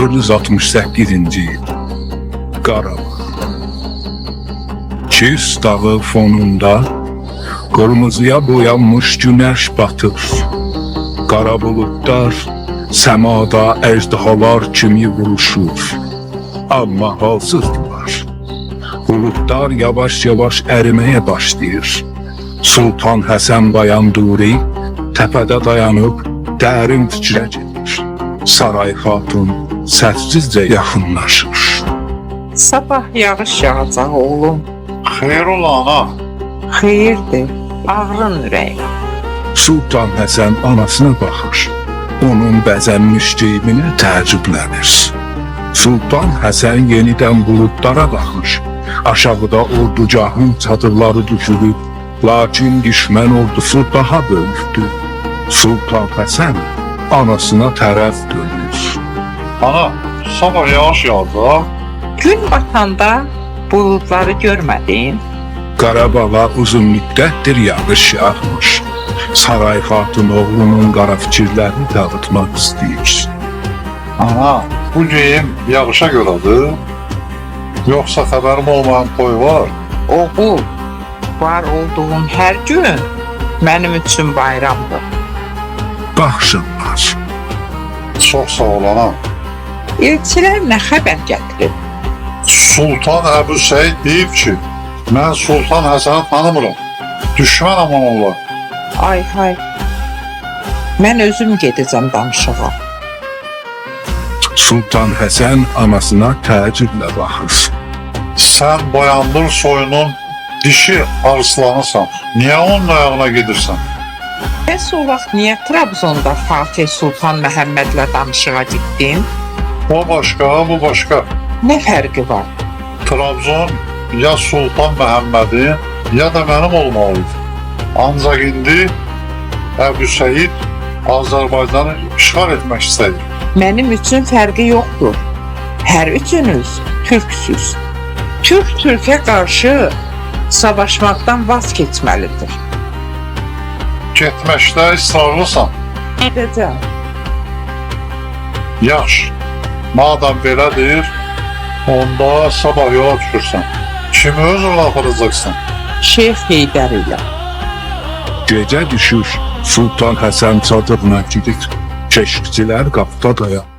468-ci il. Qarabağ. Kis dağı fonunda qırmızıya boyanmış günəş batır. Qara buludlar səmada əjdahalar kimi vuruşur. Amma halsızdılar. Buludlar yavaş-yavaş əriməyə başlayır. Sultan Həsən Bayanduri təpədə dayanıb dərin fikrə gedir. Saray Xatun səssizcə yaxınlaşır. Sabah yağış yağacaq oğlum. Xeyr ola ana. Xeyirdir, ağrın ürək. Sultan Həsən anasına baxır. Onun bəzənmiş geyiminə təəccüblənir. Sultan Həsən yenidən buludlara baxır. Aşağıda ordugahın çadırları düşürüb, lakin düşmən ordusu daha böyükdür. Sultan Həsən anasına tərəf dönür. Ana, sabah yağış yağacaq. Gün batanda buludları görmədin. Qarabağa uzun müddətdir yağış yağmış. Saray Xatun oğlunun qara fikirlərini dağıtmaq istəyir. Ana, bu geyim yağışa görədir. Yoxsa xəbərim olmayan toy var. Oğul, var olduğun hər gün mənim üçün bayramdır. Baxışırlar. Çox sağ ol ana. Elçilər nə xəbər gətirib? Sultan Əbu Səid deyib ki, mən Sultan Həsəni tanımıram. Düşmənəm onunla. Ay hay, mən özüm gedəcəm danışığa. Sultan Həsən anasına təəccüblə baxır. Sən Bayandır soyunun dişi arslanısan. Niyə onun ayağına gedirsən? Bəs o vaxt niyə Trabzonda Fatih Sultan Məhəmmədlə danışığa getdin? O başqa, bu başqa. Nə fərqi var? Trabzon ya Sultan Məhəmmədin, ya da mənim olmalıdır. Ancaq indi Əbu Səid Azərbaycanı işğal etmək istəyir. Mənim üçün fərqi yoxdur. Hər üçünüz türksüz. Türk Türk'e qarşı savaşmaqdan vaz keçməlidir. Getməkdə israrlısan. Gedəcəm. Yaxşı, madem belədir, onda sabah yola düşürsən. Kimi özünlə aparacaqsan? Şeyx Heydər ilə. Gecə düşür. Sultan Həsən çadırına girir. Keşikçilər qapıda dayanır.